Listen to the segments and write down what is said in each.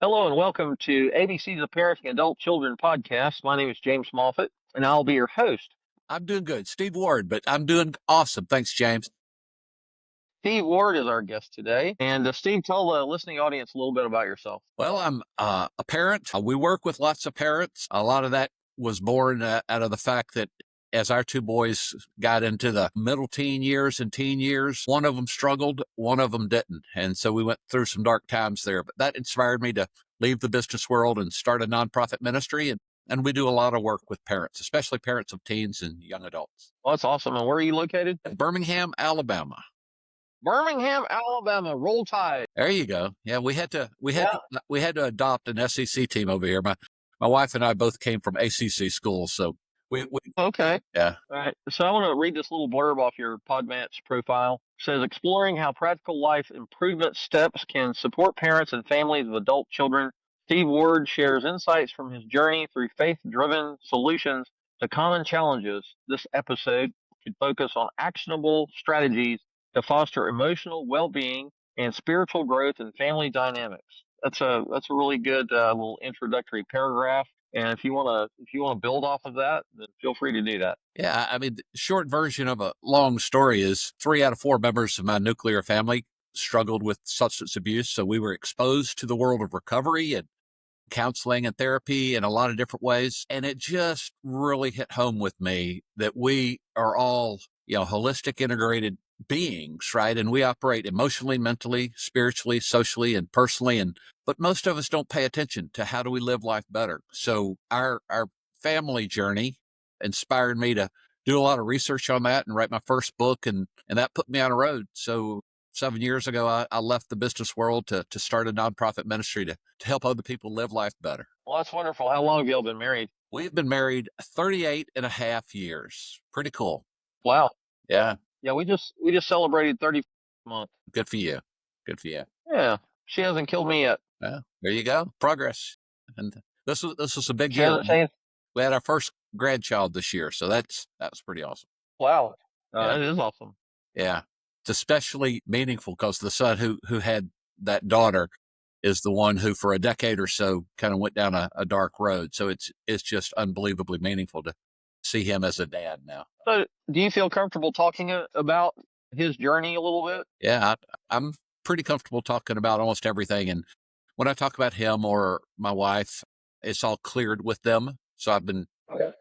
Hello and welcome to ABC's of Parenting Adult Children podcast. My name is James Moffitt, and I'll be your host. I'm doing good. Steve Ward, but I'm doing awesome. Thanks, James. Steve Ward is our guest today. And Steve, tell the listening audience a little bit about yourself. Well, I'm a parent. We work with lots of parents. A lot of that was born out of the fact that as our two boys got into the middle teen years and teen years, one of them struggled, one of them didn't. And so we went through some dark times there. But that inspired me to leave the business world and start a nonprofit ministry. And we do a lot of work with parents, especially parents of teens and young adults. Well, that's awesome. And where are you located? Birmingham, Alabama. Birmingham, Alabama. Roll Tide. There you go. Yeah, we had to adopt an SEC team over here. My wife and I both came from ACC schools, so we Okay. yeah. All right. So I want to read this little blurb off your Podmatch profile. It says, exploring how practical life improvement steps can support parents and families of adult children. Steve Ward shares insights from his journey through faith-driven solutions to common challenges. This episode should focus on actionable strategies to foster emotional well-being and spiritual growth in family dynamics. That's a really good little introductory paragraph. And if you want to build off of that, then feel free to do that. Yeah, I mean, the short version of a long story is 3 out of 4 members of my nuclear family struggled with substance abuse. So we were exposed to the world of recovery and counseling and therapy in a lot of different ways. And it just really hit home with me that we are all, holistic, integrated beings, right? And we operate emotionally, mentally, spiritually, socially, and personally. But most of us don't pay attention to how do we live life better. So our family journey inspired me to do a lot of research on that and write my first book. And that put me on a road. So 7 years ago, I left the business world to start a nonprofit ministry to help other people live life better. Well, that's wonderful. How long have y'all been married? We've been married 38 and a half years. Pretty cool. Wow. Yeah. Yeah, we just celebrated 30th month. Good for you. Good for you. Yeah. She hasn't killed me yet. Yeah, there you go. Progress. And this was a big She year. hasn't changed. We had our first grandchild this year, so that was pretty awesome. Wow. Yeah. That is awesome. Yeah. It's especially meaningful because the son who had that daughter is the one who for a decade or so kind of went down a dark road. So it's just unbelievably meaningful to see him as a dad now. So do you feel comfortable talking about his journey a little bit? Yeah, I'm pretty comfortable talking about almost everything. And when I talk about him or my wife, it's all cleared with them. So I've been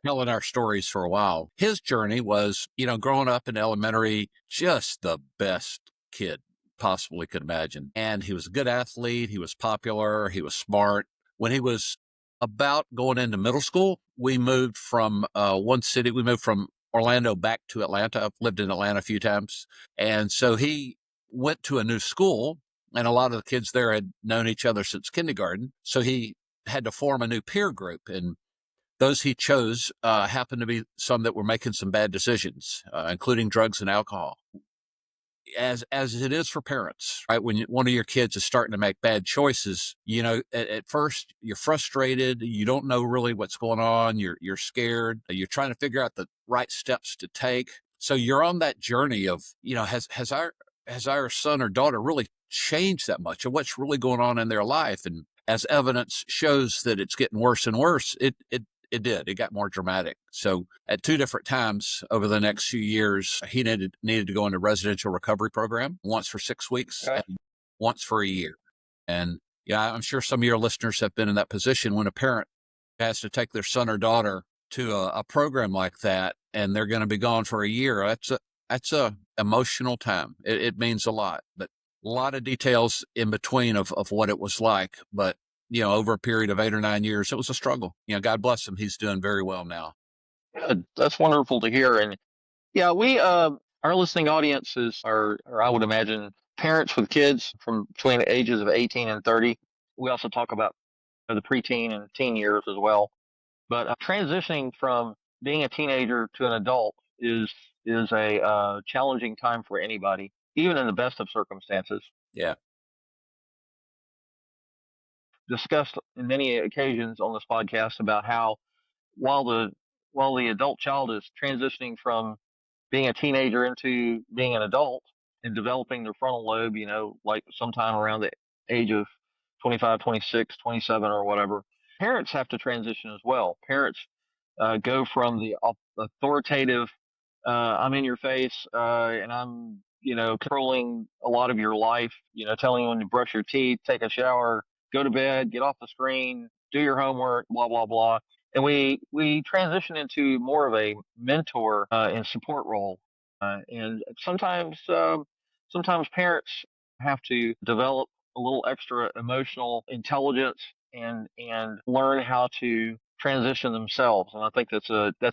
telling our stories for a while. His journey was, growing up in elementary, just the best kid possibly could imagine. And he was a good athlete. He was popular. He was smart. When he was about going into middle school, we moved from one city. We moved from Orlando back to Atlanta. I've lived in Atlanta a few times. And so he went to a new school, and a lot of the kids there had known each other since kindergarten. So he had to form a new peer group, and those he chose happened to be some that were making some bad decisions, including drugs and alcohol. As it is for parents, right? When one of your kids is starting to make bad choices, at first you're frustrated. You don't know really what's going on. You're scared. You're trying to figure out the right steps to take. So you're on that journey of, has our son or daughter really changed that much, and what's really going on in their life? And as evidence shows that it's getting worse and worse, it did. It got more dramatic. So at 2 different times over the next few years, he needed to go into residential recovery program, once for 6 weeks and once for a year. And I'm sure some of your listeners have been in that position when a parent has to take their son or daughter to a program like that, and they're going to be gone for a year. That's a emotional time. It means a lot, but a lot of details in between of what it was like. But over a period of 8 or 9 years, it was a struggle. God bless him. He's doing very well now. Good. That's wonderful to hear. And yeah, we our listening audiences are I would imagine, parents with kids from between the ages of 18 and 30. We also talk about the preteen and teen years as well. But transitioning from being a teenager to an adult is a challenging time for anybody, even in the best of circumstances. Yeah. Discussed in many occasions on this podcast about how while the adult child is transitioning from being a teenager into being an adult and developing their frontal lobe, like sometime around the age of 25, 26, 27, or whatever. Parents have to transition as well. Parents go from the authoritative, I'm in your face, and I'm, controlling a lot of your life, telling you when to brush your teeth, take a shower, go to bed, get off the screen, do your homework, blah, blah, blah. And we transition into more of a mentor and support role. And sometimes parents have to develop a little extra emotional intelligence and learn how to transition themselves. And I think that's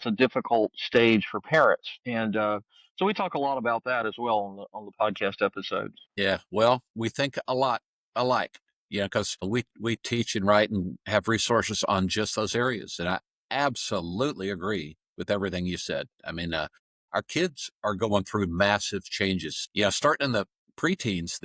a difficult stage for parents. And so we talk a lot about that as well on the podcast episodes. Yeah, well, we think a lot alike, because we teach and write and have resources on just those areas. And I absolutely agree with everything you said. I mean, our kids are going through massive changes. Yeah, starting in the preteens,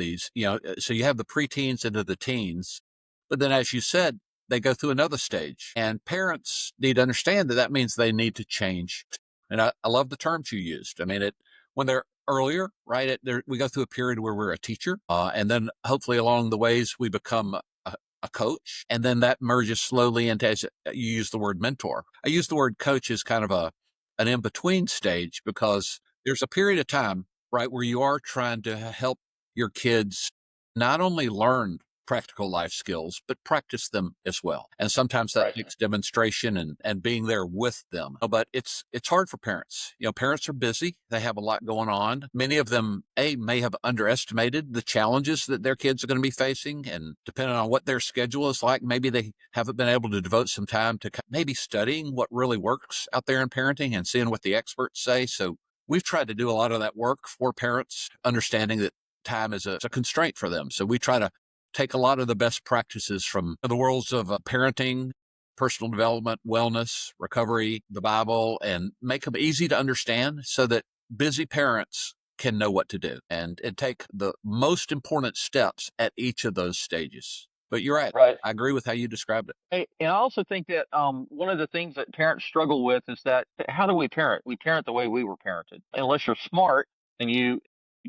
so you have the preteens into the teens. But then, as you said, they go through another stage. And parents need to understand that means they need to change. And I love the terms you used. I mean, when they're earlier, right? We go through a period where we're a teacher, and then hopefully along the ways we become a coach, and then that merges slowly into, as you use the word mentor. I use the word coach as kind of an in between stage, because there's a period of time, right, where you are trying to help your kids not only learn practical life skills, but practice them as well. And sometimes that Right. takes demonstration and being there with them. But it's hard for parents. Parents are busy. They have a lot going on. Many of them, may have underestimated the challenges that their kids are going to be facing. And depending on what their schedule is like, maybe they haven't been able to devote some time to maybe studying what really works out there in parenting and seeing what the experts say. So we've tried to do a lot of that work for parents, understanding that time is a constraint for them. So we try to take a lot of the best practices from the worlds of parenting, personal development, wellness, recovery, the Bible, and make them easy to understand so that busy parents can know what to do and take the most important steps at each of those stages. But you're right. Right. I agree with how you described it. Hey, and I also think that one of the things that parents struggle with is that how do we parent? We parent the way we were parented. Unless you're smart and you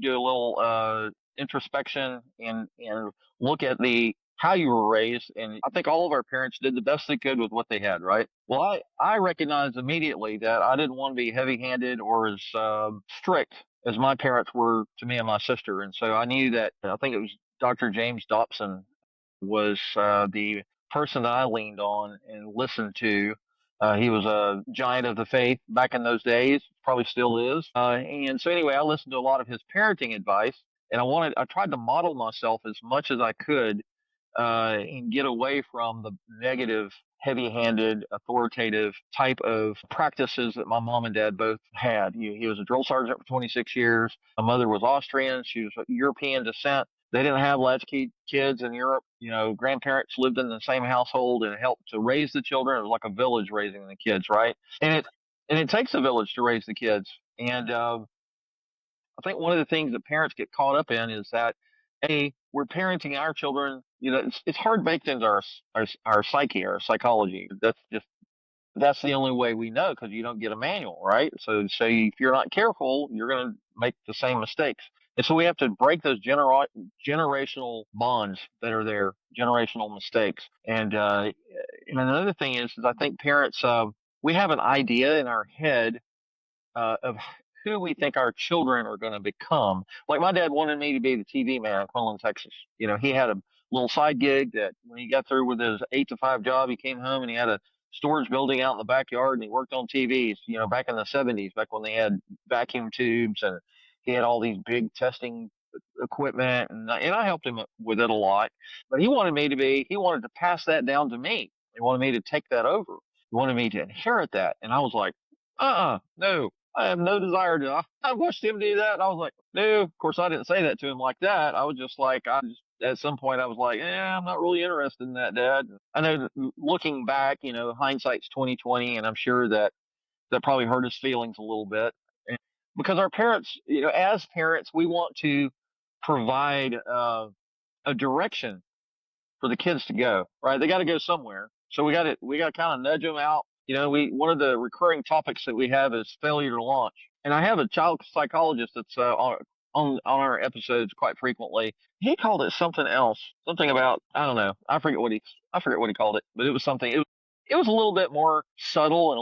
do a little introspection and look at the how you were raised, and I think all of our parents did the best they could with what they had, right? Well, I recognized immediately that I didn't want to be heavy-handed or as strict as my parents were to me and my sister, and so I knew that I think it was Dr. James Dobson was the person that I leaned on and listened to. He was a giant of the faith back in those days, probably still is. And so anyway, I listened to a lot of his parenting advice, and I tried to model myself as much as I could and get away from the negative, heavy-handed, authoritative type of practices that my mom and dad both had. He was a drill sergeant for 26 years. My mother was Austrian. She was of European descent. They didn't have latchkey kids in Europe. Grandparents lived in the same household and helped to raise the children. It was like a village raising the kids, right? And it takes a village to raise the kids. And I think one of the things that parents get caught up in is that, we're parenting our children. It's hard baked into our psyche, our psychology. That's the only way we know because you don't get a manual, right? So if you're not careful, you're going to make the same mistakes. And so we have to break those generational bonds that are there, generational mistakes. And another thing is I think parents, we have an idea in our head of who we think our children are going to become. Like my dad wanted me to be the TV man in Quinlan, Texas. He had a little side gig that when he got through with his 8 to 5 job, he came home and he had a storage building out in the backyard and he worked on TVs, back in the 70s, back when they had vacuum tubes and he had all these big testing equipment and I helped him with it a lot. But he wanted to pass that down to me. He wanted me to take that over. He wanted me to inherit that. And I was like, no, I have no desire to. I watched him do that. And I was like, no. Of course, I didn't say that to him like that. I was just like, at some point, I was like, I'm not really interested in that, Dad. I know looking back, hindsight's 2020, and I'm sure that probably hurt his feelings a little bit. Because our parents, as parents, we want to provide a direction for the kids to go, right? They got to go somewhere. So we got to kind of nudge them out. One of the recurring topics that we have is failure to launch. And I have a child psychologist that's on our episodes quite frequently. He called it something else, something about I don't know. I forget what he called it, but it was something. It was a little bit more subtle and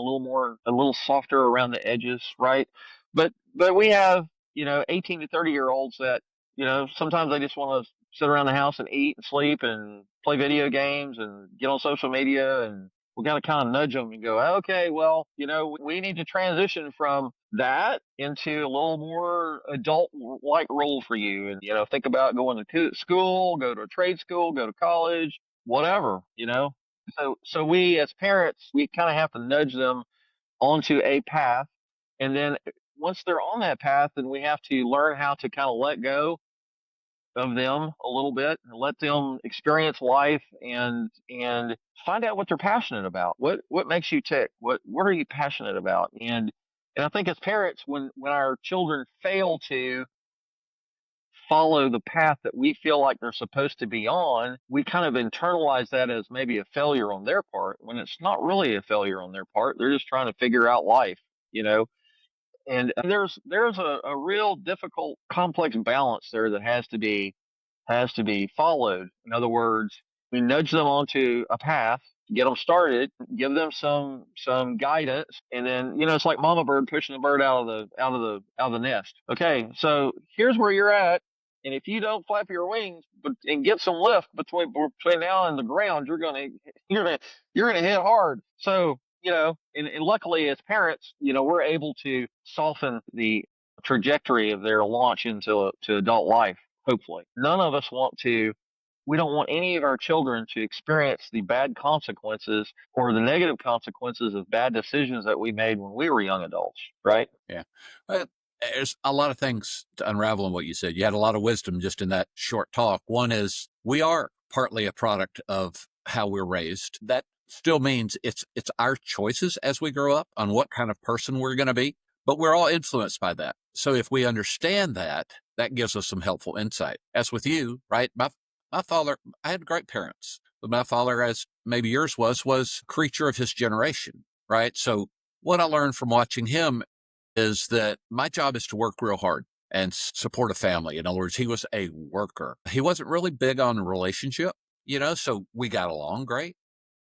a little softer around the edges, right? But we have 18 to 30-year-olds that sometimes they just want to sit around the house and eat and sleep and play video games and get on social media, and we got to kind of nudge them and go, okay, well, we need to transition from that into a little more adult like role for you. And, think about going to school, go to a trade school, go to college, whatever. So we as parents, we kind of have to nudge them onto a path. And then once they're on that path, then we have to learn how to kind of let go of them a little bit and let them experience life and find out what they're passionate about. What makes you tick? What are you passionate about? And I think as parents, when our children fail to follow the path that we feel like they're supposed to be on, we kind of internalize that as maybe a failure on their part when it's not really a failure on their part. They're just trying to figure out life, you know. And there's a real difficult, complex balance there that has to be followed. In other words, we nudge them onto a path, get them started, give them some guidance, and then it's like mama bird pushing the bird out of the nest. Okay, so here's where you're at, and if you don't flap your wings and get some lift between now and the ground, you're gonna hit hard. So and luckily as parents, we're able to soften the trajectory of their launch to adult life. Hopefully, none of us want to. We don't want any of our children to experience the bad consequences or the negative consequences of bad decisions that we made when we were young adults, right? Yeah. Well, there's a lot of things to unravel in what you said. You had a lot of wisdom just in that short talk. One is we are partly a product of how we're raised. That still means it's our choices as we grow up on what kind of person we're going to be, but we're all influenced by that. So if we understand that, that gives us some helpful insight. As with you, right? My father, I had great parents, but my father, as maybe yours was creature of his generation, right? So what I learned from watching him is that my job is to work real hard and support a family. In other words, he was a worker. He wasn't really big on relationship, so we got along great.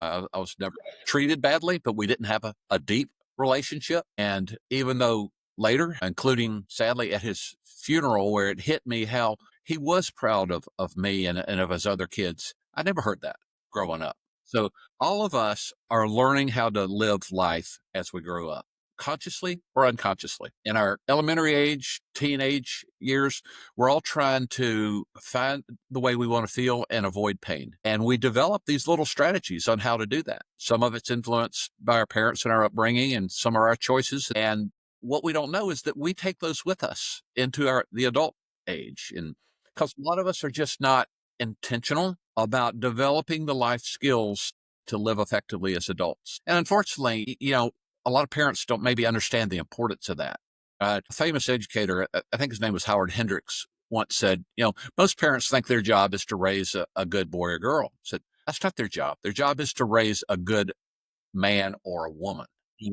I was never treated badly, but we didn't have a deep relationship. And even though later, including sadly at his funeral, where it hit me how he was proud of me and of his other kids, I never heard that growing up. So all of us are learning how to live life as we grow up, consciously or unconsciously. In our elementary age, teenage years, we're all trying to find the way we want to feel and avoid pain. And we develop these little strategies on how to do that. Some of it's influenced by our parents and our upbringing, and some are our choices. And what we don't know is that we take those with us into the adult age. And because a lot of us are just not intentional about developing the life skills to live effectively as adults. And unfortunately, a lot of parents don't maybe understand the importance of that. A famous educator, I think his name was Howard Hendricks, once said, most parents think their job is to raise a good boy or girl. Said, that's not their job. Their job is to raise a good man or a woman.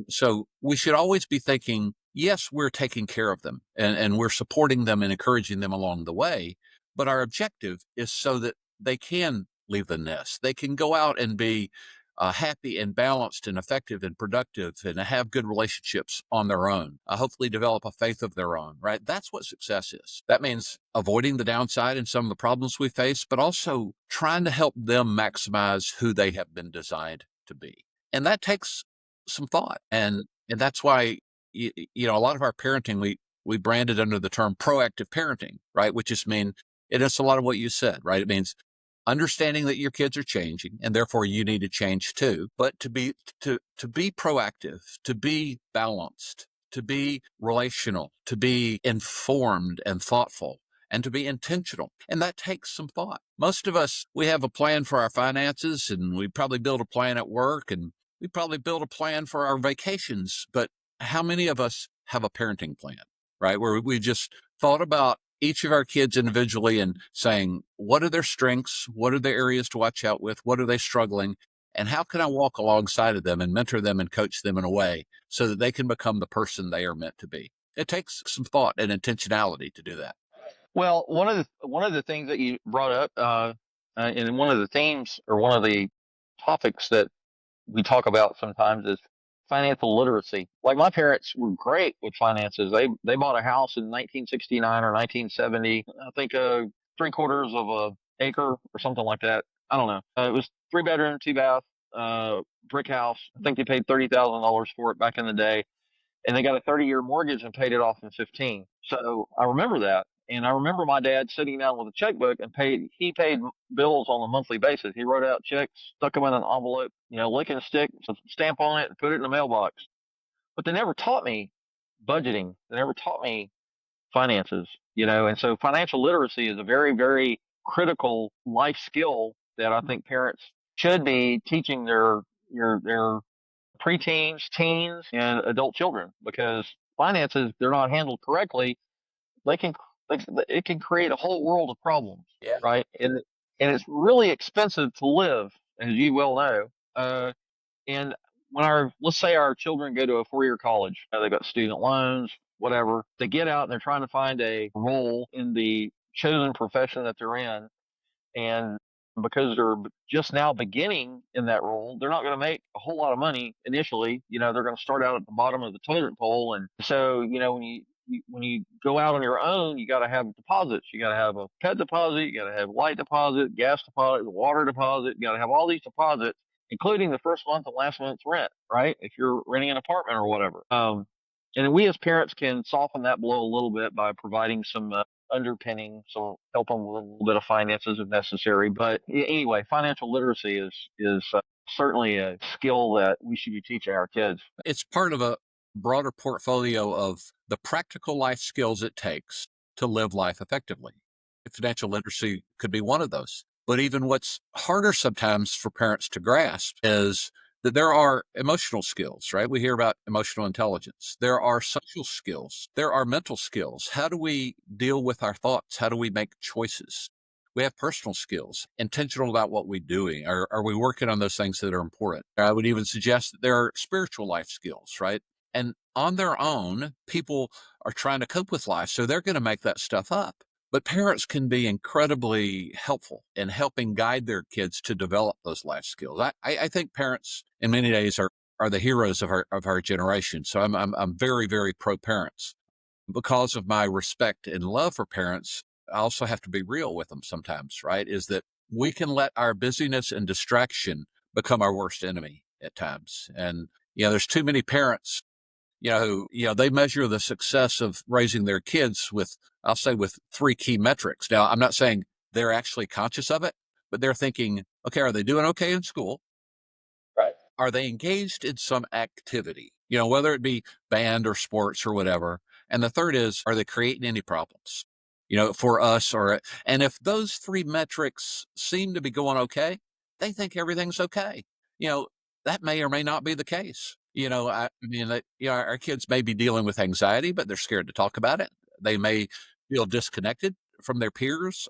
So we should always be thinking, yes, we're taking care of them and we're supporting them and encouraging them along the way. But our objective is so that they can leave the nest. They can go out and be happy and balanced and effective and productive and have good relationships on their own, hopefully develop a faith of their own, right? That's what success is. That means avoiding the downside and some of the problems we face, but also trying to help them maximize who they have been designed to be. And that takes some thought. And that's why, a lot of our parenting, we branded under the term proactive parenting, right? Which just means it is a lot of what you said, right? It means understanding that your kids are changing and therefore you need to change too, but to be proactive, to be balanced, to be relational, to be informed and thoughtful, and to be intentional. And that takes some thought. Most of us, we have a plan for our finances, and we probably build a plan at work, and we probably build a plan for our vacations. But how many of us have a parenting plan, right? Where we just thought about each of our kids individually and saying, what are their strengths? What are their areas to watch out with? What are they struggling? And how can I walk alongside of them and mentor them and coach them in a way so that they can become the person they are meant to be? It takes some thought and intentionality to do that. Well, one of the things that you brought up, and one of the themes or one of the topics that we talk about sometimes is financial literacy. Like my parents were great with finances. They bought a house in 1969 or 1970. I think 3/4 of a acre or something like that. I don't know. It was 3 bedroom, 2 bath, brick house. I think they paid $30,000 for it back in the day, and they got a 30-year mortgage and paid it off in 15. So I remember that. And I remember my dad sitting down with a checkbook and he paid bills on a monthly basis. He wrote out checks, stuck them in an envelope, lick and stick, stamp on it, and put it in the mailbox. But they never taught me budgeting. They never taught me finances. And so financial literacy is a very, very critical life skill that I think parents should be teaching their preteens, teens, and adult children, because finances, they're not handled correctly, they can it can create a whole world of problems, Yeah. right? And it's really expensive to live, as you well know. And when let's say our children go to a 4-year college, they've got student loans, whatever. They get out and they're trying to find a role in the chosen profession that they're in, and because they're just now beginning in that role, they're not going to make a whole lot of money initially. They're going to start out at the bottom of the toilet pole, and so when you go out on your own, you got to have deposits. You got to have a pet deposit, you got to have light deposit, gas deposit, water deposit. You got to have all these deposits, including the first month and last month's rent, right? If you're renting an apartment or whatever. And we as parents can soften that blow a little bit by providing some underpinning, so help them with a little bit of finances if necessary. But anyway, financial literacy is certainly a skill that we should be teaching our kids. It's part of a broader portfolio of the practical life skills it takes to live life effectively. Financial literacy could be one of those. But even what's harder sometimes for parents to grasp is that there are emotional skills, right? We hear about emotional intelligence. There are social skills. There are mental skills. How do we deal with our thoughts? How do we make choices? We have personal skills, intentional about what we're doing. Are we working on those things that are important? I would even suggest that there are spiritual life skills, right? And on their own, people are trying to cope with life, so they're going to make that stuff up. But parents can be incredibly helpful in helping guide their kids to develop those life skills. I think parents, in many ways, are the heroes of our generation. So I'm very, very pro parents. Because of my respect and love for parents, I also have to be real with them sometimes, right? Is that we can let our busyness and distraction become our worst enemy at times. And, there's too many parents, who, they measure the success of raising their kids with, I'll say, with 3 key metrics. Now, I'm not saying they're actually conscious of it, but they're thinking, okay, are they doing okay in school? Right. Are they engaged in some activity, whether it be band or sports or whatever? And the third is, are they creating any problems, for us? And if those 3 metrics seem to be going okay, they think everything's okay. You know, that may or may not be the case. Our kids may be dealing with anxiety, but they're scared to talk about it. They may feel disconnected from their peers.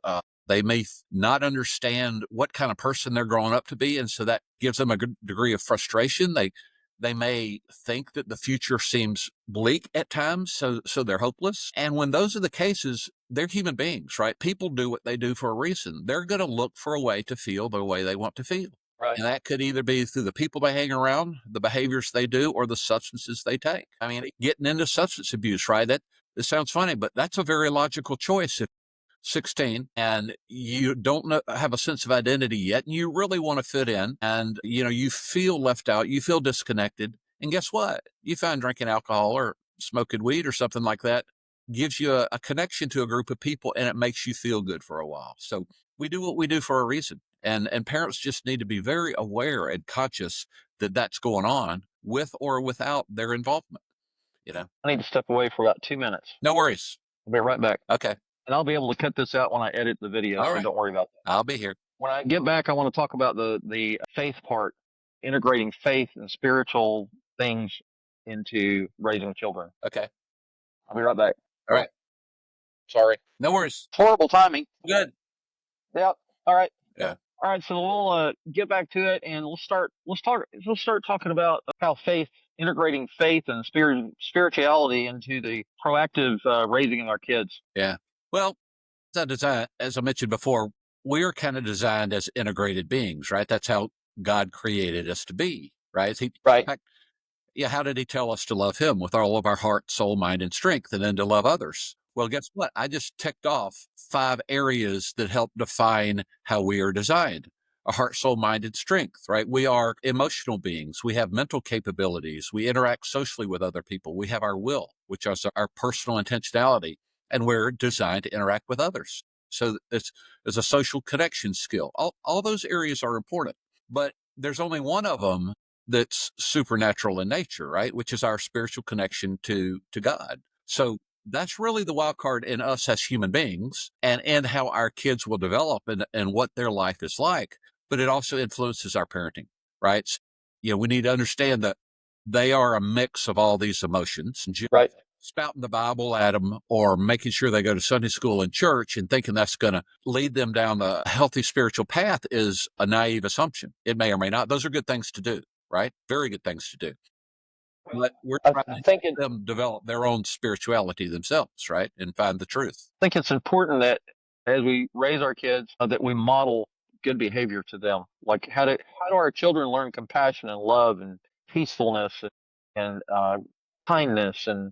They may not understand what kind of person they're growing up to be, and so that gives them a good degree of frustration. They may think that the future seems bleak at times, so they're hopeless. And when those are the cases, they're human beings, right? People do what they do for a reason. They're going to look for a way to feel the way they want to feel. Right. And that could either be through the people they hang around, the behaviors they do, or the substances they take. I mean, getting into substance abuse, right? It sounds funny, but that's a very logical choice. 16 and you don't have a sense of identity yet, and you really want to fit in, and you feel left out, you feel disconnected, and guess what? You find drinking alcohol or smoking weed or something like that gives you a connection to a group of people, and it makes you feel good for a while. So we do what we do for a reason, and parents just need to be very aware and conscious that that's going on with or without their involvement. I need to step away for about 2 minutes. No worries. I'll be right back. Okay. And I'll be able to cut this out when I edit the video, All so right. don't worry about that. I'll be here. When I get back, I want to talk about the faith part, integrating faith and spiritual things into raising children. Okay. I'll be right back. All right. Sorry. No worries. Horrible timing. Good. Yep. All right. Yeah. All right. So we'll get back to it, and let's start talking about how integrating faith and spirituality into the proactive raising of our kids. Yeah. Well, As I mentioned before, we are kind of designed as integrated beings, right? That's how God created us to be, right? In Right. fact, yeah, how did he tell us to love him with all of our heart, soul, mind, and strength, and then to love others? Well, guess what? I just ticked off 5 areas that help define how we are designed. A heart, soul, mind, and strength, right? We are emotional beings. We have mental capabilities. We interact socially with other people. We have our will, which is our personal intentionality, and we're designed to interact with others. So it's a social connection skill. All those areas are important, but there's only one of them that's supernatural in nature, right? Which is our spiritual connection to God. So that's really the wild card in us as human beings and how our kids will develop and what their life is like. But it also influences our parenting, right? So, we need to understand that they are a mix of all these emotions. And Right. spouting the Bible at them or making sure they go to Sunday school and church and thinking that's going to lead them down the healthy spiritual path is a naive assumption. It may or may not. Those are good things to do, right? Very good things to do. But we're trying to I help them develop their own spirituality themselves, right? And find the truth. think it's important that as we raise our kids, that we model good behavior to them. Like how do our children learn compassion and love and peacefulness and kindness and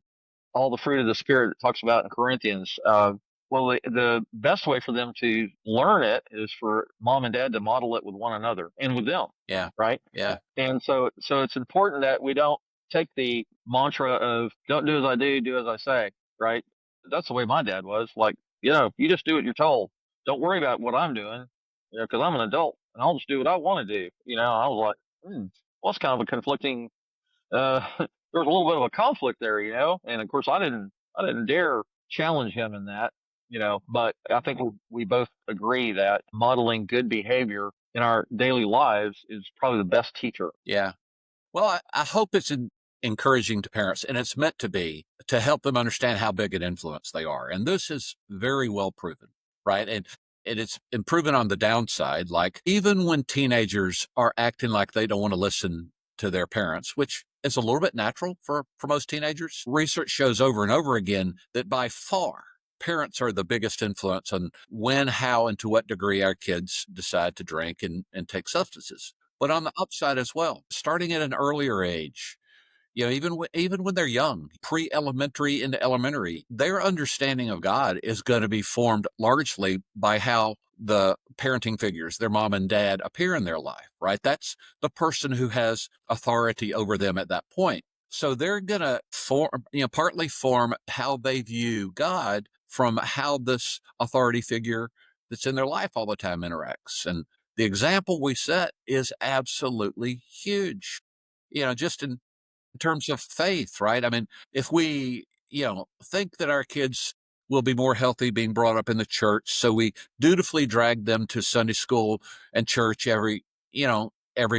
all the fruit of the spirit it talks about in Corinthians. Well, the best way for them to learn it is for mom and dad to model it with one another and with them, Yeah. right? Yeah. And so it's important that we don't take the mantra of "don't do as I do as I say," right? That's the way my dad was. Like, you just do what you're told. Don't worry about what I'm doing, because I'm an adult and I'll just do what I want to do. I was like, well, it's kind of a conflicting there was a little bit of a conflict there, and of course I didn't dare challenge him in that, but I think we both agree that modeling good behavior in our daily lives is probably the best teacher. Yeah. Well, I hope it's encouraging to parents, and it's meant to be to help them understand how big an influence they are. And this is very well proven, right? And it's been proven on the downside. Like even when teenagers are acting like they don't want to listen to their parents, which is a little bit natural for most teenagers, research shows over and over again that by far parents are the biggest influence on when, how, and to what degree our kids decide to drink and take substances. But on the upside as well, starting at an earlier age, even when they're young, pre-elementary into elementary, their understanding of God is going to be formed largely by how the parenting figures, their mom and dad, appear in their life, right? That's the person who has authority over them at that point. So they're going to partly form how they view God from how this authority figure that's in their life all the time interacts. And the example we set is absolutely huge. Just in terms of faith, right? I mean, if we, think that our kids will be more healthy being brought up in the church, so we dutifully drag them to Sunday school and church every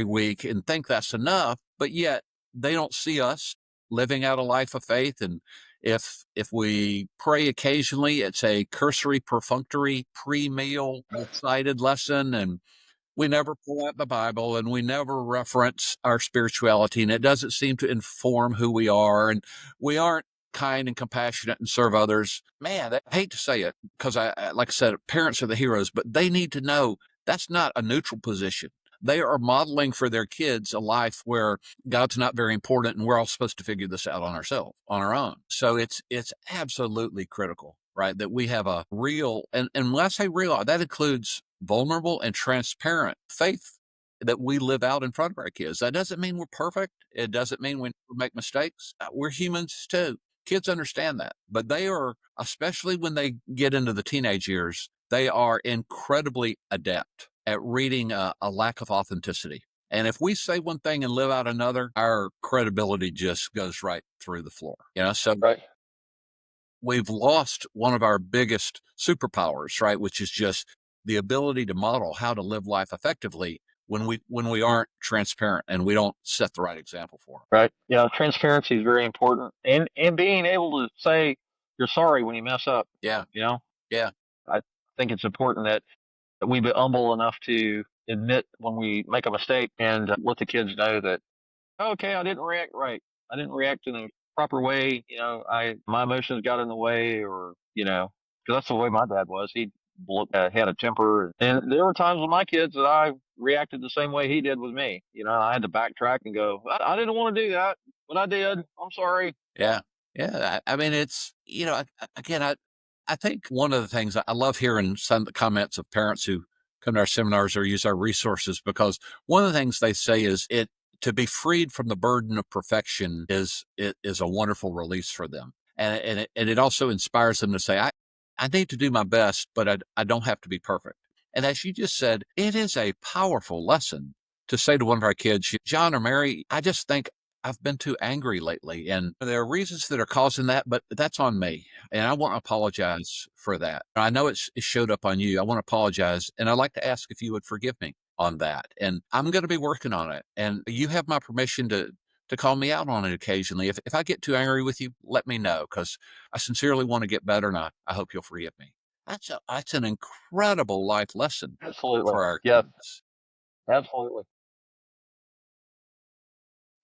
week and think that's enough, but yet they don't see us living out a life of faith. And if we pray occasionally, it's a cursory, perfunctory pre-meal recited lesson, and we never pull out the Bible and we never reference our spirituality, and it doesn't seem to inform who we are, and we aren't kind and compassionate and serve others. Man, I hate to say it because like I said, parents are the heroes, but they need to know that's not a neutral position. They are modeling for their kids a life where God's not very important and we're all supposed to figure this out on ourselves, on our own. So it's absolutely critical, right? That we have a real, and when I say real, that includes vulnerable and transparent faith that we live out in front of our kids. That doesn't mean we're perfect. It doesn't mean we make mistakes. We're humans too. Kids understand that, but they are, especially when they get into the teenage years, they are incredibly adept at reading a lack of authenticity. And if we say one thing and live out another, our credibility just goes right through the floor. So Right. we've lost one of our biggest superpowers, right? Which is just the ability to model how to live life effectively when we aren't transparent and we don't set the right example for them. Right. Yeah. Transparency is very important, and being able to say you're sorry when you mess up. Yeah. You know, Yeah. I think it's important that we be humble enough to admit when we make a mistake and let the kids know that, okay, I didn't react right. I didn't react in a proper way. I my emotions got in the way, or because that's the way my dad was. He had a temper, and there were times with my kids that I reacted the same way he did with me. I had to backtrack and go, I didn't want to do that, but I did. I'm sorry. Yeah. Yeah. I mean, it's, again, I think one of the things I love hearing some of the comments of parents who come to our seminars or use our resources, because one of the things they say is to be freed from the burden of perfection is a wonderful release for them. And it also inspires them to say, I need to do my best, but I don't have to be perfect. And as you just said, it is a powerful lesson to say to one of our kids, John or Mary, I just think I've been too angry lately. And there are reasons that are causing that, but that's on me. And I want to apologize for that. I know it showed up on you. I want to apologize. And I'd like to ask if you would forgive me on that. And I'm going to be working on it. And you have my permission to call me out on it occasionally. If I get too angry with you, let me know, because I sincerely want to get better. And I hope you'll forgive me. That's an incredible life lesson Absolutely. for our Yes, kids. absolutely.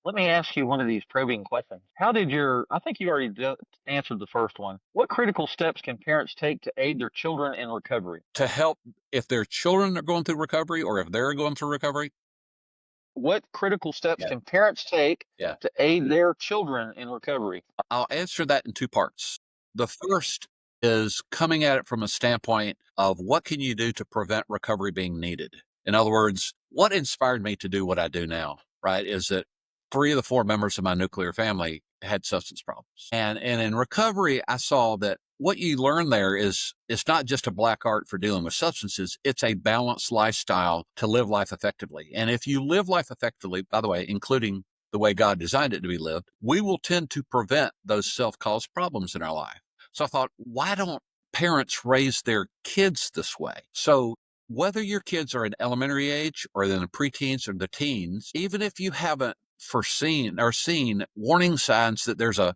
Let me ask you one of these probing questions. I think you already answered the first one. What critical steps can parents take to aid their children in recovery? To help if their children are going through recovery or if they're going through recovery. What critical steps Yeah. can parents take Yeah. to aid their children in recovery? I'll answer that in two parts. The first is coming at it from a standpoint of what can you do to prevent recovery being needed? In other words, what inspired me to do what I do now, right, is that 3 of the 4 members of my nuclear family had substance problems. And in recovery, I saw that what you learn there is it's not just a black art for dealing with substances, it's a balanced lifestyle to live life effectively. And if you live life effectively, by the way, including the way God designed it to be lived, we will tend to prevent those self-caused problems in our life. So I thought, why don't parents raise their kids this way? So whether your kids are in elementary age or in the preteens or the teens, even if you haven't foreseen or seen warning signs that there's a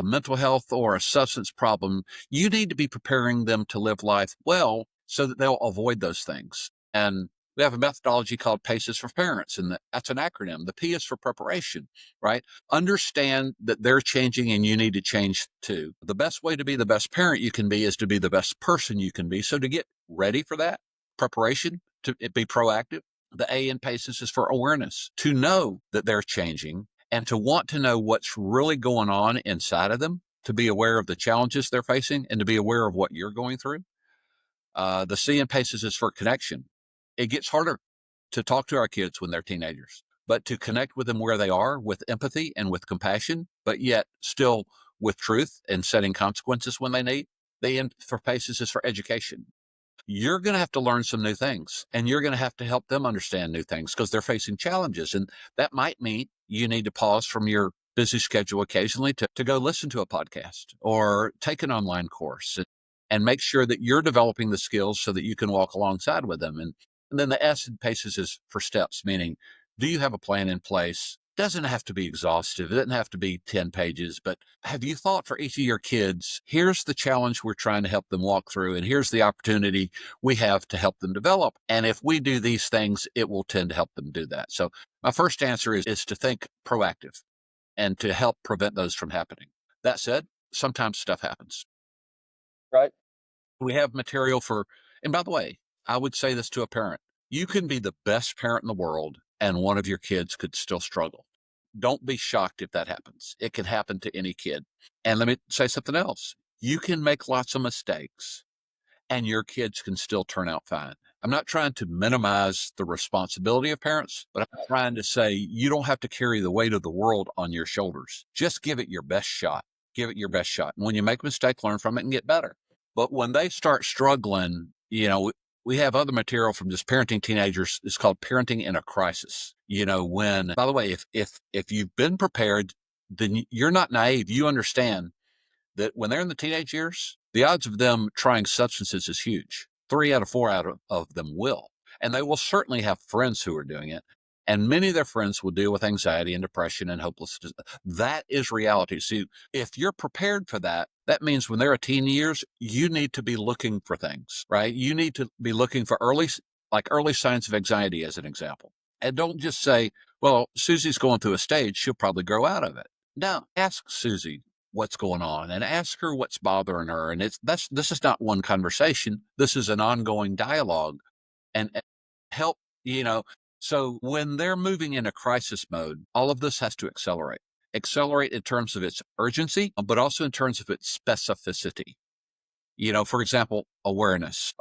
mental health or a substance problem, you need to be preparing them to live life well so that they'll avoid those things. And we have a methodology called PACES for parents, and that's an acronym. The P is for preparation, right? Understand that they're changing and you need to change too. The best way to be the best parent you can be is to be the best person you can be. So to get ready for that, preparation, to be proactive. The A in PACES is for awareness, to know that they're changing and to want to know what's really going on inside of them, to be aware of the challenges they're facing and to be aware of what you're going through. The C in PACES is for connection. It gets harder to talk to our kids when they're teenagers, but to connect with them where they are with empathy and with compassion, but yet still with truth and setting consequences when they need. The N for PACES is for education. You're going to have to learn some new things and you're going to have to help them understand new things because they're facing challenges. And that might mean you need to pause from your busy schedule occasionally to go listen to a podcast or take an online course and make sure that you're developing the skills so that you can walk alongside with them. And then the S in PACES is for steps, meaning, do you have a plan in place? Doesn't have to be exhaustive. It doesn't have to be 10 pages, but have you thought for each of your kids, here's the challenge we're trying to help them walk through, and here's the opportunity we have to help them develop. And if we do these things, it will tend to help them do that. So my first answer is to think proactive and to help prevent those from happening. That said, sometimes stuff happens. Right. We have material for, and by the way, I would say this to a parent. You can be the best parent in the world and one of your kids could still struggle. Don't be shocked if that happens. It can happen to any kid. And let me say something else. You can make lots of mistakes and your kids can still turn out fine. I'm not trying to minimize the responsibility of parents, but I'm trying to say you don't have to carry the weight of the world on your shoulders. Just give it your best shot. Give it your best shot. And when you make a mistake, learn from it and get better. But when they start struggling, we have other material from just parenting teenagers. It's called parenting in a crisis. When, by the way, if you've been prepared, then you're not naive. You understand that when they're in the teenage years, the odds of them trying substances is huge. 3 out of 4 of them will. And they will certainly have friends who are doing it. And many of their friends will deal with anxiety and depression and hopelessness. That is reality. So if you're prepared for that, that means when they're a teen years, you need to be looking for things, right? You need to be looking for early signs of anxiety, as an example. And don't just say, well, Susie's going through a stage, she'll probably grow out of it. No, ask Susie, what's going on and ask her what's bothering her. And this is not one conversation. This is an ongoing dialogue and help, you know. So when they're moving into crisis mode, all of this has to accelerate in terms of its urgency, but also in terms of its specificity. For example, awareness.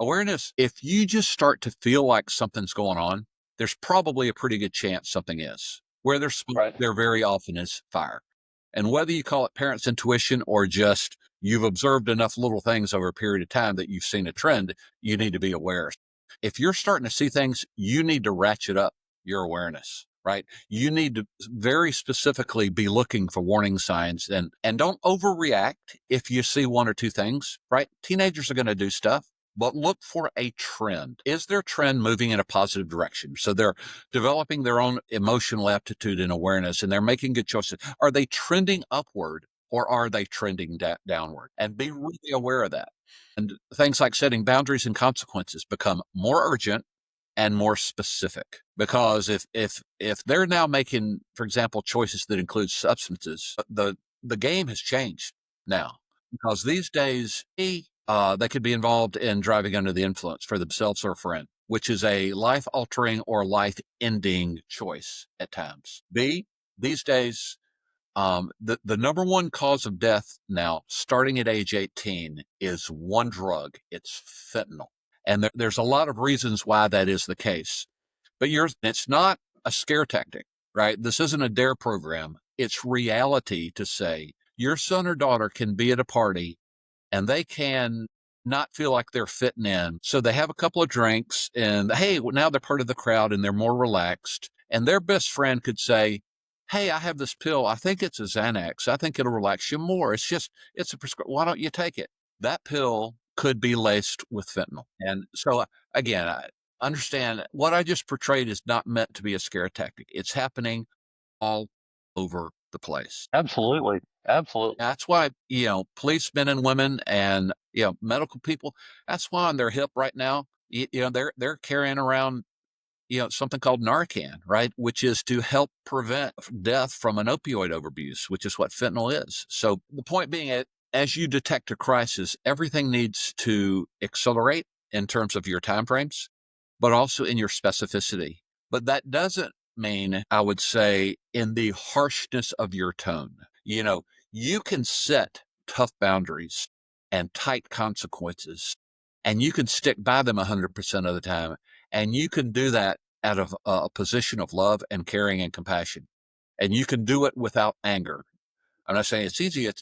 If you just start to feel like something's going on, there's probably a pretty good chance something is. Where there's smoke, Right. there very often is fire. And whether you call it parents' intuition or just you've observed enough little things over a period of time that you've seen a trend, you need to be aware. If you're starting to see things, you need to ratchet up your awareness, right? You need to very specifically be looking for warning signs and don't overreact if you see one or two things, right? Teenagers are going to do stuff, but look for a trend. Is their trend moving in a positive direction? So they're developing their own emotional aptitude and awareness, and they're making good choices. Are they trending upward or are they trending downward? And be really aware of that. And things like setting boundaries and consequences become more urgent and more specific, because if they're now making, for example, choices that include substances, the game has changed now, because these days they could be involved in driving under the influence for themselves or a friend, which is a life altering or life ending choice at times. These days, the number one cause of death now, starting at age 18, is one drug. It's fentanyl. And there's a lot of reasons why that is the case. But it's not a scare tactic, right? This isn't a DARE program. It's reality to say your son or daughter can be at a party and they can not feel like they're fitting in. So they have a couple of drinks and hey, well, now they're part of the crowd and they're more relaxed. And their best friend could say, hey, I have this pill. I think it's a Xanax. I think it'll relax you more. It's a prescription. Why don't you take it? That pill could be laced with fentanyl. And so again, I understand what I just portrayed is not meant to be a scare tactic. It's happening all over the place. Absolutely. Absolutely. That's why, policemen and women and, medical people, that's why on their hip right now, they're carrying around, something called Narcan, right? Which is to help prevent death from an opioid overuse, which is what fentanyl is. So the point being, as you detect a crisis, everything needs to accelerate in terms of your timeframes, but also in your specificity. But that doesn't mean, I would say, in the harshness of your tone. You can set tough boundaries and tight consequences, and you can stick by them 100% of the time. And you can do that out of a position of love and caring and compassion. And you can do it without anger. I'm not saying it's easy, it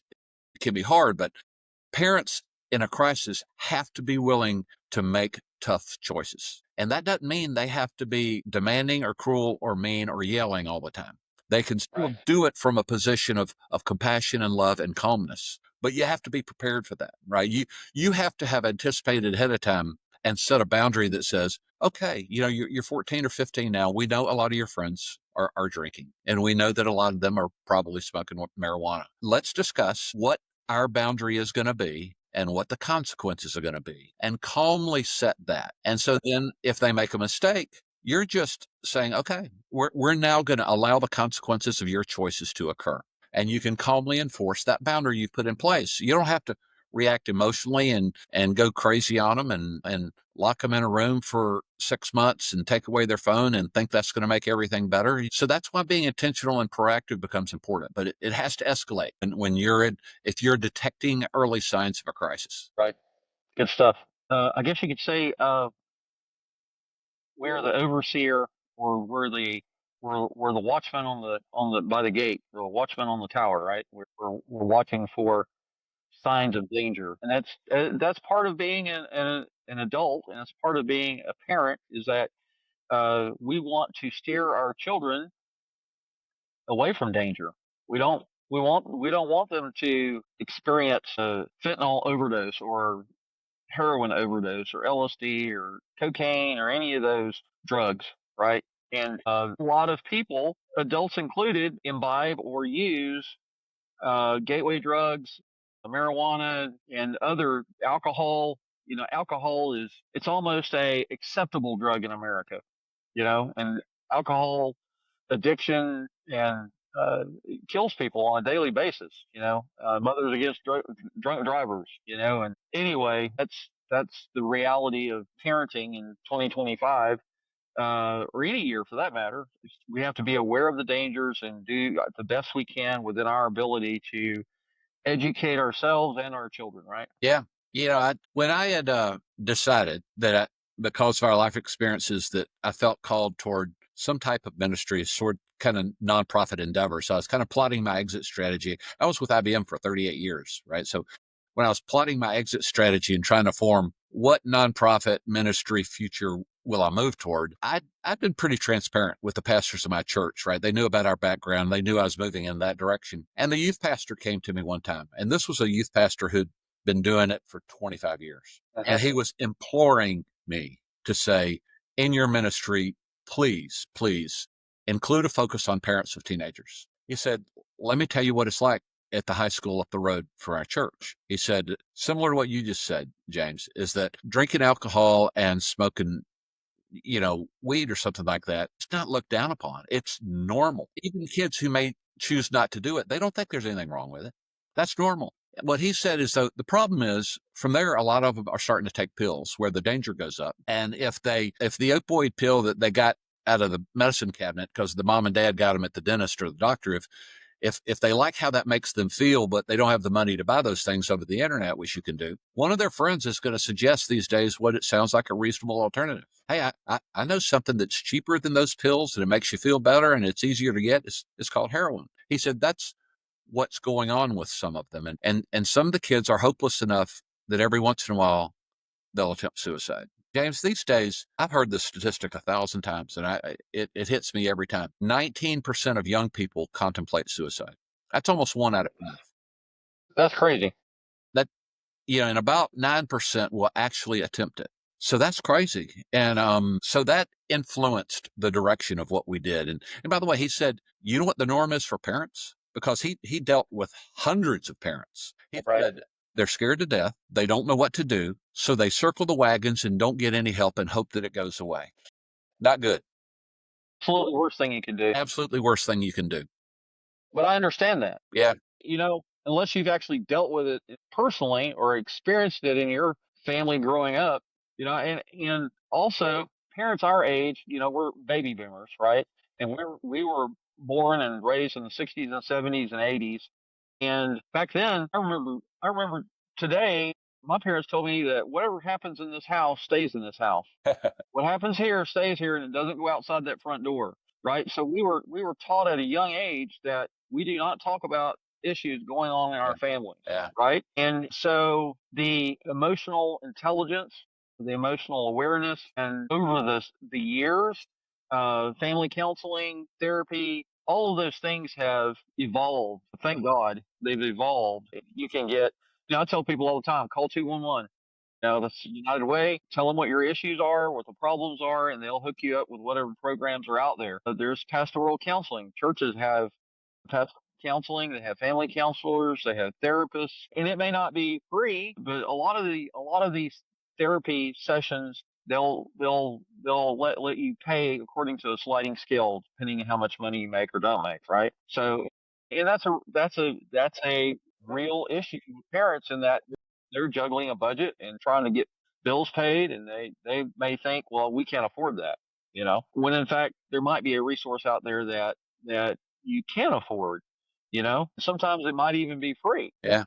can be hard, but parents in a crisis have to be willing to make tough choices. And that doesn't mean they have to be demanding or cruel or mean or yelling all the time. They can still do it from a position of compassion and love and calmness. But you have to be prepared for that, right? You have to have anticipated ahead of time and set a boundary that says, okay, you're 14 or 15 now. We know a lot of your friends are drinking, and we know that a lot of them are probably smoking marijuana. Let's discuss what our boundary is going to be and what the consequences are going to be, and calmly set that. And so then if they make a mistake, you're just saying, okay, we're now going to allow the consequences of your choices to occur. And you can calmly enforce that boundary you've put in place. You don't have to react emotionally and go crazy on them and lock them in a room for 6 months and take away their phone and think that's going to make everything better. So that's why being intentional and proactive becomes important, but it has to escalate. And if you're detecting early signs of a crisis. Right. Good stuff. I guess you could say we're the overseer, or we're the watchman on the by the gate, the watchman on the tower, right? We're watching for signs of danger, and that's part of being an adult, and it's part of being a parent. Is that we want to steer our children away from danger. We don't we don't want them to experience a fentanyl overdose or heroin overdose or LSD or cocaine or any of those drugs, right? And a lot of people, adults included, imbibe or use gateway drugs, marijuana, and other alcohol. Alcohol it's almost a acceptable drug in America. And alcohol addiction and kills people on a daily basis. Mothers against drunk drivers. And anyway, that's the reality of parenting in 2025, or any year for that matter. We have to be aware of the dangers and do the best we can within our ability to educate ourselves and our children. Right? Yeah. When I had decided that because of our life experiences, that I felt called toward some type of ministry, sort kind of nonprofit endeavor. So I was kind of plotting my exit strategy. I was with IBM for 38 years, right? So when I was plotting my exit strategy and trying to form what nonprofit ministry future will I move toward, I've been pretty transparent with the pastors of my church, right? They knew about our background. They knew I was moving in that direction. And the youth pastor came to me one time, and this was a youth pastor who'd been doing it for 25 years. And he was imploring me to say, in your ministry, please, please include a focus on parents of teenagers. He said, let me tell you what it's like at the high school up the road for our church. He said, similar to what you just said, James, is that drinking alcohol and smoking, weed or something like that, it's not looked down upon. It's normal. Even kids who may choose not to do it, they don't think there's anything wrong with it. That's normal. What he said is, though, the problem is from there, a lot of them are starting to take pills where the danger goes up. And if the opioid pill that they got out of the medicine cabinet because the mom and dad got them at the dentist or the doctor, if they like how that makes them feel, but they don't have the money to buy those things over the internet, which you can do, one of their friends is going to suggest these days what it sounds like a reasonable alternative. Hey, I know something that's cheaper than those pills and it makes you feel better and it's easier to get. It's called heroin. He said that's what's going on with some of them. And some of the kids are hopeless enough that every once in a while they'll attempt suicide. James, these days, I've heard this statistic 1,000 times, and it hits me every time. 19% of young people contemplate suicide. That's almost 1 out of 5. That's crazy. That and about 9% will actually attempt it. So that's crazy. And so that influenced the direction of what we did. And by the way, he said, you know what the norm is for parents? Because he dealt with hundreds of parents. He said they're scared to death. They don't know what to do. So they circle the wagons and don't get any help and hope that it goes away. Not good. Absolutely worst thing you can do. Absolutely worst thing you can do. But I understand that. Yeah. Unless you've actually dealt with it personally or experienced it in your family growing up, and also parents our age, we're baby boomers, right? And we were born and raised in the 60s and 70s and 80s. And back then, I remember today, my parents told me that whatever happens in this house stays in this house. What happens here stays here and it doesn't go outside that front door, right? So we were taught at a young age that we do not talk about issues going on in our families, Yeah. right? And so the emotional intelligence, the emotional awareness, and over the years, family counseling, therapy, all of those things have evolved. Thank God they've evolved. You can get, I tell people all the time, call 211. That's the United Way. Tell them what your issues are, what the problems are, and they'll hook you up with whatever programs are out there. There's pastoral counseling. Churches have pastoral counseling. They have family counselors. They have therapists, and it may not be free, but a lot of these therapy sessions they'll let you pay according to a sliding scale, depending on how much money you make or don't make. Right. So, and that's a real issue with parents in that they're juggling a budget and trying to get bills paid, and they may think, well, we can't afford that, when in fact there might be a resource out there that you can afford. Sometimes it might even be free. Yeah.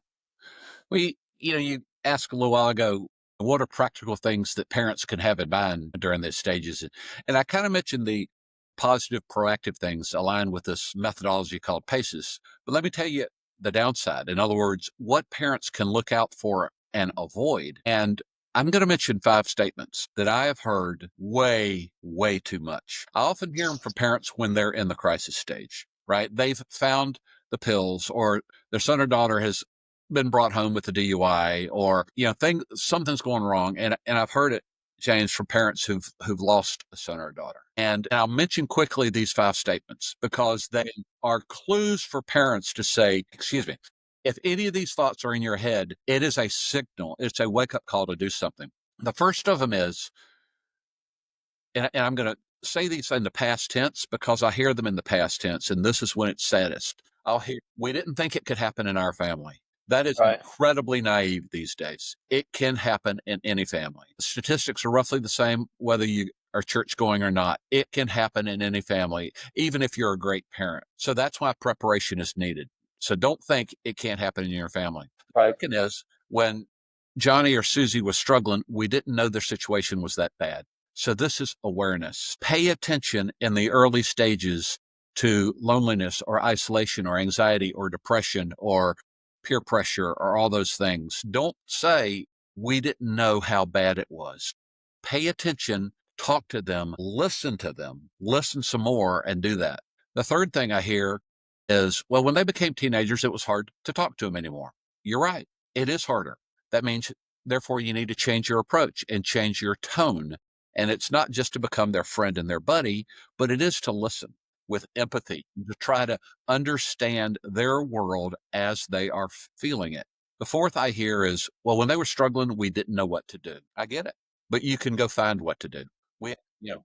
Well, you asked a little while ago, what are practical things that parents can have in mind during these stages? And I kind of mentioned the positive, proactive things aligned with this methodology called PACES. But let me tell you the downside. In other words, what parents can look out for and avoid. And I'm going to mention 5 statements that I have heard way, way too much. I often hear them from parents when they're in the crisis stage, right? They've found the pills, or their son or daughter has been brought home with a DUI, or something's going wrong, and I've heard it, James, from parents who've lost a son or a daughter. And I'll mention quickly these 5 statements because they are clues for parents to say, excuse me, if any of these thoughts are in your head, it is a signal. It's a wake up call to do something. The first of them is, and I'm going to say these in the past tense because I hear them in the past tense, and this is when it's saddest. I'll hear, we didn't think it could happen in our family. That is Right. incredibly naive these days. It can happen in any family. The statistics are roughly the same whether you are church going or not. It can happen in any family, even if you're a great parent. So that's why preparation is needed. So don't think it can't happen in your family. Right. Second is when Johnny or Susie was struggling, we didn't know their situation was that bad. So this is awareness. Pay attention in the early stages to loneliness or isolation or anxiety or depression or peer pressure or all those things. Don't say, we didn't know how bad it was. Pay attention, talk to them, listen some more, and do that. The third thing I hear is, well, when they became teenagers, it was hard to talk to them anymore. You're right. It is harder. That means, therefore, you need to change your approach and change your tone. And it's not just to become their friend and their buddy, but it is to listen with empathy, to try to understand their world as they are feeling it. The fourth I hear is, well, when they were struggling, we didn't know what to do. I get it, but you can go find what to do. We, you know,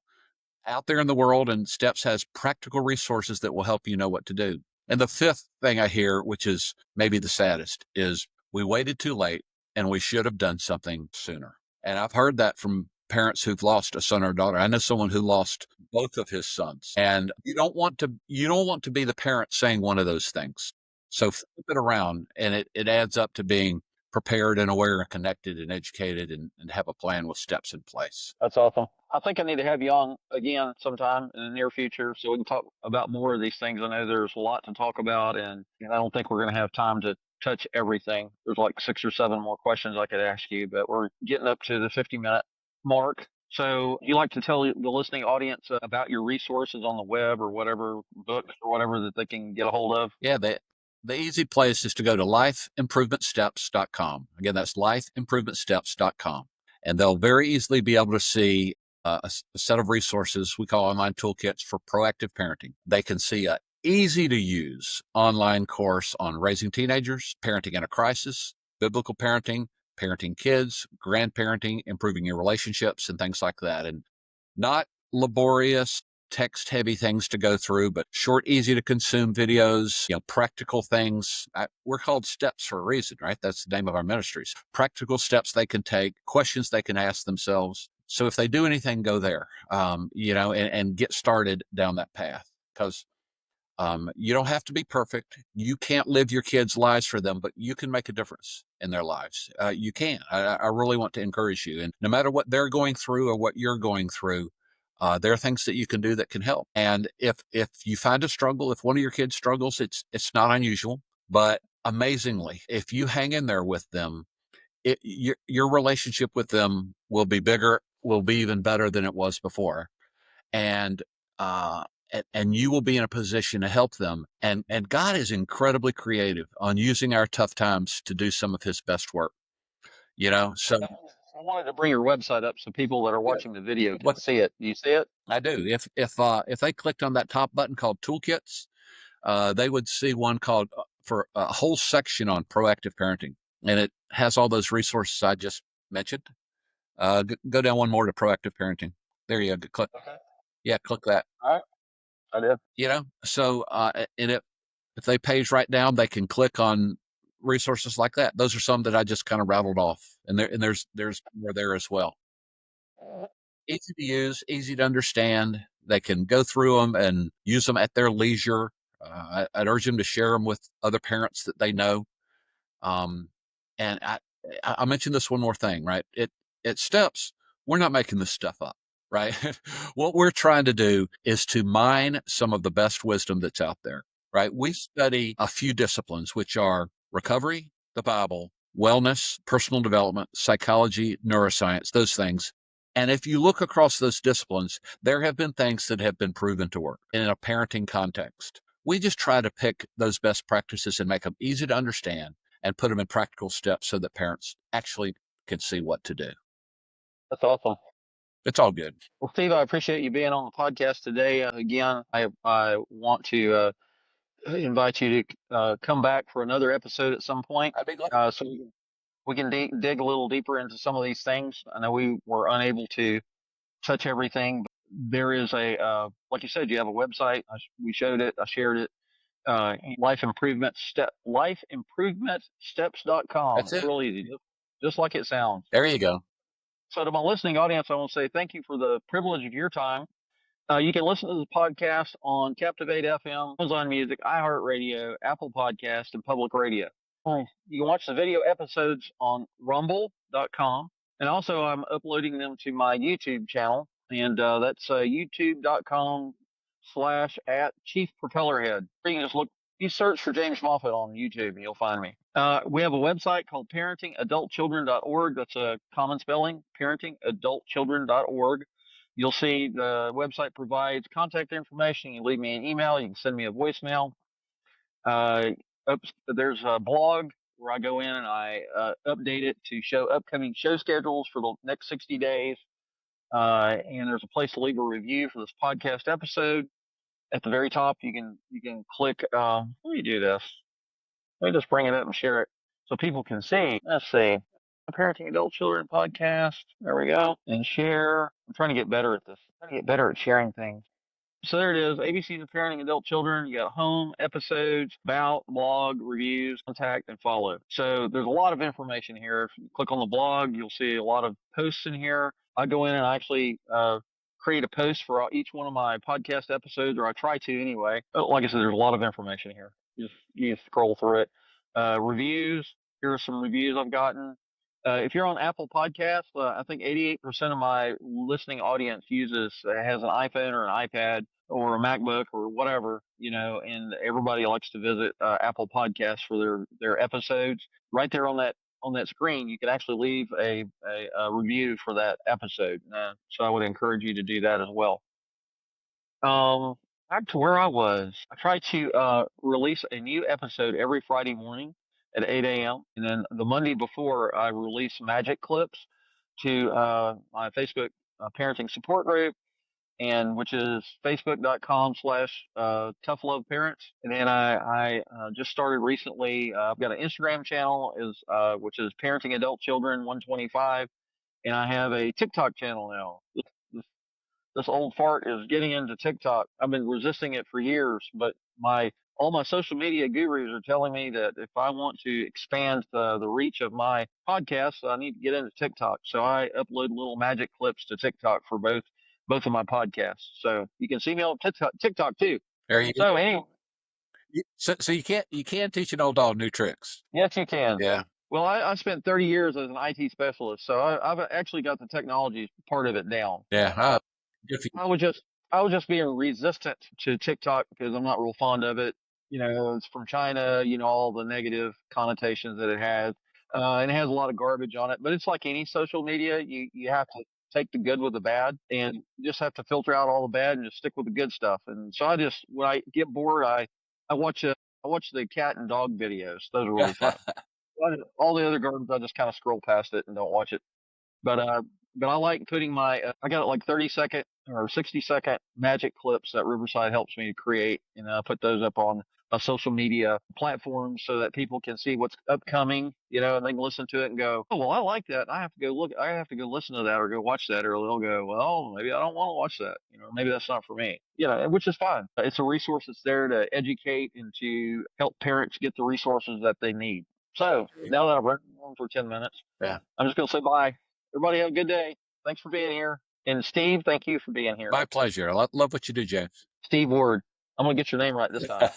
out there in the world, and Steps has practical resources that will help you know what to do. And the fifth thing I hear, which is maybe the saddest, is we waited too late and we should have done something sooner. And I've heard that from parents who've lost a son or daughter. I know someone who lost both of his sons. And you don't want to be the parent saying one of those things. So flip it around, and it adds up to being prepared and aware and connected and educated, and have a plan with steps in place. That's awesome. I think I need to have you on again sometime in the near future so we can talk about more of these things. I know there's a lot to talk about, and I don't think we're going to have time to touch everything. There's like 6 or 7 more questions I could ask you, but we're getting up to the 50-minute mark. So, you like to tell the listening audience about your resources on the web or whatever, books or whatever that they can get a hold of? Yeah, the easy place is to go to lifeimprovementsteps.com. Again, that's lifeimprovementsteps.com. And they'll very easily be able to see a set of resources we call online toolkits for proactive parenting. They can see a easy to use online course on raising teenagers, parenting in a crisis, biblical parenting, parenting kids, grandparenting, improving your relationships, and things like that. And not laborious, text heavy things to go through, but short, easy to consume videos, practical things. We're called Steps for a reason, right? That's the name of our ministries. Practical steps they can take, questions they can ask themselves. So if they do anything, go there, and get started down that path. Because you don't have to be perfect. You can't live your kids' lives for them, but you can make a difference in their lives. You can. I really want to encourage you. And no matter what they're going through or what you're going through, there are things that you can do that can help. And if you find a struggle, if one of your kids struggles, it's not unusual. But amazingly, if you hang in there with them, your relationship with them will be bigger, will be even better than it was before. And uh, and you will be in a position to help them. And God is incredibly creative on using our tough times to do some of His best work. So I wanted to bring your website up so people that are good. watching the video can What see it. Do you see it? I do, if they clicked on that top button called Toolkits, they would see one called for a whole section on proactive parenting, and it has all those resources I just mentioned. Go down one more to proactive parenting. There you go. Click. Okay. Yeah, click that. All right. I did. So and if they page right down, they can click on resources like that. Those are some that I just kind of rattled off, and there's more there as well. Easy to use, easy to understand. They can go through them and use them at their leisure. I'd urge them to share them with other parents that they know. Um, and I mentioned this one more thing, right? It Steps, we're not making this stuff up, right? What we're trying to do is to mine some of the best wisdom that's out there, right? We study a few disciplines, which are recovery, the Bible, wellness, personal development, psychology, neuroscience, those things. And if you look across those disciplines, there have been things that have been proven to work in a parenting context. We just try to pick those best practices and make them easy to understand and put them in practical steps so that parents actually can see what to do. That's awesome. It's all good. Well, Steve, I appreciate you being on the podcast today. Again, I want to invite you to come back for another episode at some point, I'd be glad. so we can dig a little deeper into some of these things. I know we were unable to touch everything, there is like you said, you have a website. We showed it. I shared it. Life improvement lifeimprovementsteps.com. That's It's it. real easy, just like it sounds. There you go. So to my listening audience, I want to say thank you for the privilege of your time. You can listen to the podcast on Captivate FM, Amazon Music, iHeartRadio, Apple Podcast, and Public Radio. You can watch the video episodes on rumble.com. And also, I'm uploading them to my YouTube channel. And that's youtube.com/at Chief Propellerhead. You can just you search for James Moffitt on YouTube and you'll find me. We have a website called parentingadultchildren.org. That's a common spelling, parentingadultchildren.org. You'll see the website provides contact information. You can leave me an email. You can send me a voicemail. There's a blog where I go in and I update it to show upcoming show schedules for the next 60 days. And there's a place to leave a review for this podcast episode. At the very top, you can click. Let me do this. Let me just bring it up and share it so people can see. Let's see. Parenting Adult Children podcast. There we go. And share. I'm trying to get better at this. I'm trying to get better at sharing things. So there it is. ABCs of Parenting Adult Children. You got home, episodes, about, blog, reviews, contact, and follow. So there's a lot of information here. If you click on the blog, you'll see a lot of posts in here. I go in and I actually create a post for each one of my podcast episodes, or I try to anyway. But like I said, there's a lot of information here. You just scroll through it. Reviews. Here are some reviews I've gotten. If you're on Apple Podcasts, I think 88% of my listening audience has an iPhone or an iPad or a MacBook or whatever, and everybody likes to visit Apple Podcasts for their episodes. Right there on that screen, you can actually leave a review for that episode. So I would encourage you to do that as well. Back to where I was. I try to release a new episode every Friday morning at 8 a.m. And then the Monday before, I release magic clips to my Facebook parenting support group, and which is facebook.com/tough love parents. And then I just started recently. I've got an Instagram channel which is Parenting Adult Children 125, and I have a TikTok channel now. This old fart is getting into TikTok. I've been resisting it for years, but all my social media gurus are telling me that if I want to expand the reach of my podcast, I need to get into TikTok. So I upload little magic clips to TikTok for both of my podcasts. So you can see me on TikTok too. There you go. So anyway, So you can teach an old dog new tricks. yes, you can. Yeah. Well, I spent 30 years as an IT specialist, so I've actually got the technology part of it down. Yeah. I was just being resistant to TikTok because I'm not real fond of it. It's from China, all the negative connotations that it has. And it has a lot of garbage on it, but it's like any social media. You have to take the good with the bad, and you just have to filter out all the bad and just stick with the good stuff. And so when I get bored, I watch the cat and dog videos. Those are really fun. All the other garbage, I just kind of scroll past it and don't watch it. But I like putting I got like 30-second or 60-second magic clips that Riverside helps me to create, and I put those up on a social media platform so that people can see what's upcoming, and they can listen to it and go, oh, well, I like that. I have to go listen to that or go watch that, or they'll go, well, maybe I don't want to watch that, maybe that's not for me, which is fine. It's a resource that's there to educate and to help parents get the resources that they need. So now that I've run on for 10 minutes, Yeah. I'm just going to say bye. Everybody have a good day. Thanks for being here. And Steve, thank you for being here. My pleasure. I love what you do, James. Steve Ward. I'm going to get your name right this time.